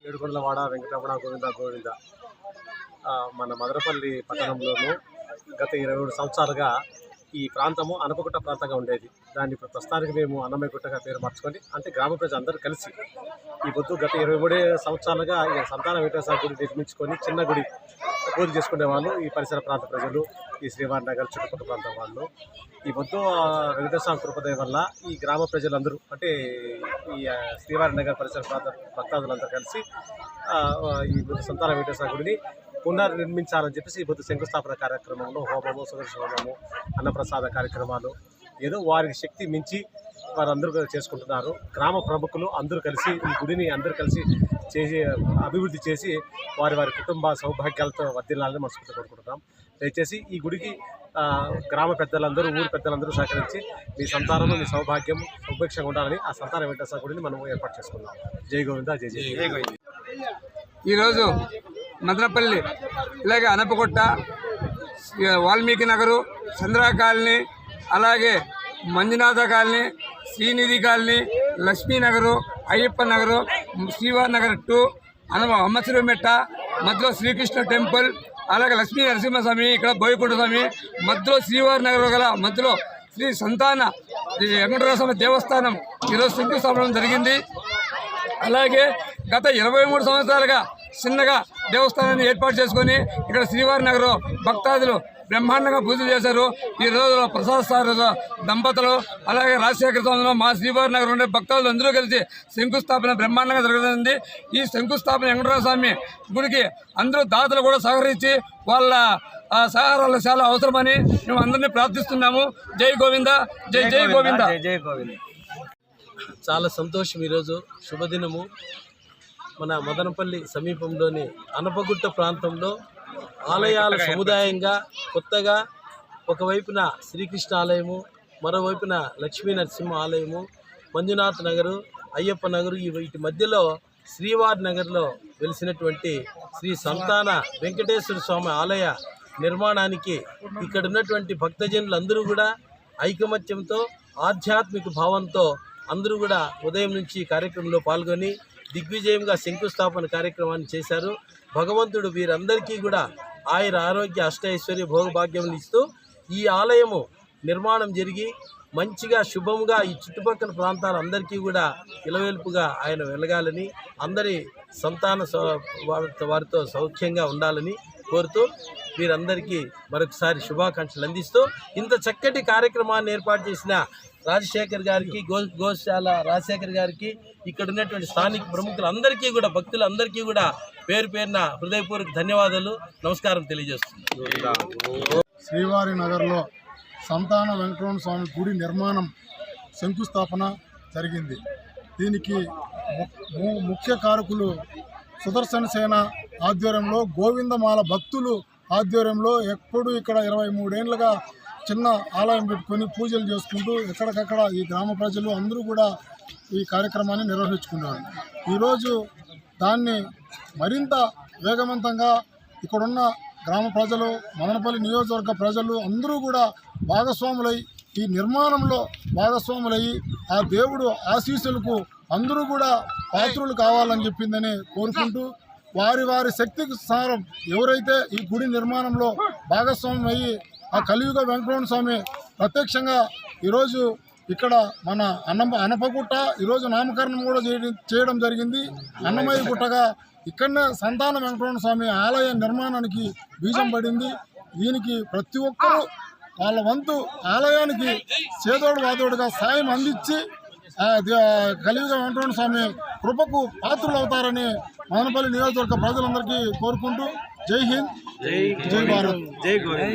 ఏడుకొండలవాడ వెంకటరమణ గోవింద గోవింద. మన మదనపల్లి పట్టణంలోనూ గత 27 సంవత్సరాలుగా ఈ ప్రాంతము అనపగుట్ట ప్రాంతంగా ఉండేది. దాన్ని ప్రస్తుతానికి మేము అన్నమయ్యగుట్టగా పేరు మార్చుకొని, అంటే గ్రామ ప్రజలందరూ కలిసి ఈ పొద్దు గత 23 సంవత్సరాలుగా సంతాన వెంకటేశ్వర గుడి నిర్మించుకొని చిన్న గుడి పూజ చేసుకునే వాళ్ళు ఈ పరిసర ప్రాంత ప్రజలు, ఈ శ్రీవారి నగర్ చుట్టుపక్కల ప్రాంతం వాళ్ళు. ఈ పొద్దు వెంకటేశ్వర కృపదయ వల్ల ఈ గ్రామ ప్రజలందరూ, అంటే ఈ శ్రీవారి నగర్ పరిసర ప్రాంత భక్తాదులందరూ కలిసి ఈ సంతాన వెంకటేశ్వర గుడిని పునర్నిర్మించాలని చెప్పేసి ఈ పొద్దు శంకుస్థాపన కార్యక్రమంలో హోమము, సుదర్శన హోమము, అన్నప్రసాద కార్యక్రమాలు ఏదో వారికి శక్తి మించి వారందరూ చేసుకుంటున్నారు. గ్రామ ప్రముఖులు అందరూ కలిసి ఈ గుడిని అందరూ కలిసి చేసి అభివృద్ధి చేసి వారి కుటుంబ సౌభాగ్యాలతో వర్ధిల్లాలని మనస్ఫూర్తిగా కోరుకుంటున్నాం. దయచేసి ఈ గుడికి గ్రామ పెద్దలందరూ, ఊరి పెద్దలందరూ సహకరించి మీ సంతానము, మీ సౌభాగ్యం సుభిక్షంగా ఉండాలని ఆ సంతాన వెంకటేశ్వర గుడిని మనం ఏర్పాటు చేసుకున్నాం. జై గోవింద, జై జై జై గోవింద. ఈరోజు మదనపల్లి, ఇలాగే అనపగుట్ట, వాల్మీకి నగరు, చంద్రా కాలనీ, అలాగే మంజునాథ కాలనీ, శ్రీనిధి కాలనీ, లక్ష్మీనగరు, అయ్యప్ప నగరు, శ్రీవారి నగర్ 2, అమ్మసిరిమెట్ట, మధ్యలో శ్రీకృష్ణ టెంపుల్, అలాగే లక్ష్మీ నరసింహస్వామి, ఇక్కడ బోయకుంట స్వామి, మధ్యలో శ్రీవారి నగర్ గల మధ్యలో శ్రీ సంతాన వెంకటేశ్వర స్వామి దేవస్థానం ఈరోజు శంకుస్థాపన జరిగింది. అలాగే గత 23 సంవత్సరాలుగా చిన్నగా దేవస్థానాన్ని ఏర్పాటు చేసుకొని ఇక్కడ శ్రీవారి నగరు భక్తాదులు బ్రహ్మాండంగా పూజలు చేశారు. ఈ రోజు ప్రసాద్ సార్ దంపతులు, అలాగే రాజశేఖర స్వామిలో మా శ్రీవారి నగర్ ఉండే భక్తులు అందరూ కలిసి శంకుస్థాపన బ్రహ్మాండంగా జరుగుతుంది. ఈ శంకుస్థాపన వెంకటేశ్వర స్వామి గుడికి అందరూ దాతలు కూడా సహకరించి వాళ్ళ సహకారాలు చాలా అవసరమని మేము అందరినీ ప్రార్థిస్తున్నాము. జై గోవింద, జై జై గోవింద, జై గోవింద. చాలా సంతోషం. ఈరోజు శుభదినము. మన మదనపల్లి సమీపంలోని అనపగుట్ట ప్రాంతంలో ఆలయాల సముదాయంగా కొత్తగా ఒకవైపున శ్రీకృష్ణ ఆలయము, మరోవైపున లక్ష్మీ నరసింహ ఆలయము, మంజునాథ్ నగరు, అయ్యప్ప నగరు, వీటి మధ్యలో శ్రీవారి నగర్లో వెలిసినటువంటి శ్రీ సంతాన వెంకటేశ్వర స్వామి ఆలయ నిర్మాణానికి ఇక్కడ ఉన్నటువంటి భక్తజనులందరూ కూడా ఐకమత్యంతో, ఆధ్యాత్మిక భావంతో అందరూ కూడా ఉదయం నుంచి కార్యక్రమంలో పాల్గొని దిగ్విజయంగా శంకుస్థాపన కార్యక్రమాన్ని చేశారు. భగవంతుడు వీరందరికీ కూడా ఆయుర ఆరోగ్య అష్టైశ్వర్య భోగభాగ్యం ఇస్తూ ఈ ఆలయము నిర్మాణం జరిగి మంచిగా శుభముగా ఈ చుట్టుపక్కల ప్రాంతాలందరికీ కూడా ఇలవేల్పుగా ఆయన వెలగాలని, అందరి సంతాన వారితో సౌఖ్యంగా ఉండాలని కోరుతూ వీరందరికీ మరొకసారి శుభాకాంక్షలు అందిస్తూ ఇంత చక్కటి కార్యక్రమాన్ని ఏర్పాటు చేసిన రాజశేఖర్ గారికి, గోశాల రాజశేఖర్ గారికి, ఇక్కడ ఉన్నటువంటి స్థానిక ప్రముఖులందరికీ కూడా, భక్తులందరికీ కూడా పేరు పేరున హృదయపూర్వక ధన్యవాదాలు, నమస్కారం తెలియజేస్తున్నాను. శ్రీవారి నగర్లో సంతాన వెంకటరమణ స్వామి గుడి నిర్మాణం శంకుస్థాపన జరిగింది. దీనికి ముఖ్య కారకులు సుదర్శన సేన ఆధ్వర్యంలో, గోవిందమాల భక్తులు ఆధ్వర్యంలో ఎప్పుడు ఇక్కడ 23 ఏళ్ళుగా చిన్న ఆలయం పెట్టుకొని పూజలు చేసుకుంటూ ఎక్కడికక్కడ ఈ గ్రామ ప్రజలు అందరూ కూడా ఈ కార్యక్రమాన్ని నిర్వహించుకున్నారు. ఈరోజు దాన్ని మరింత వేగవంతంగా ఇక్కడున్న గ్రామ ప్రజలు, మదనపల్లి నియోజకవర్గ ప్రజలు అందరూ కూడా భాగస్వాములై ఈ నిర్మాణంలో భాగస్వాములయ్యి ఆ దేవుడు ఆశీస్సులకు అందరూ కూడా పాత్రులు కావాలని చెప్పిందని కోరుకుంటూ, వారి శక్తికి సారం ఎవరైతే ఈ గుడి నిర్మాణంలో భాగస్వామ్యం అయ్యి ఆ కలియుగ వెంకటరమణ స్వామి ప్రత్యక్షంగా ఈరోజు ఇక్కడ మన అనపగుట్ట ఈరోజు నామకరణం కూడా చేయడం జరిగింది. అన్నమయ్య గుట్టగా ఇక్కడనే సంతాన వెంకటరమణ స్వామి ఆలయ నిర్మాణానికి బీజం పడింది. దీనికి ప్రతి ఒక్కరూ వాళ్ళ వంతు ఆలయానికి చేదోడు వాదోడుగా సాయం అందించి కలియుగ వెంకటరమణ స్వామి కృపకు పాత్రులు అవుతారని మదనపల్లి నియోజకవర్గ ప్రజలందరికీ కోరుకుంటూ జై హింద్, జై భారత్, జై గోవింద్.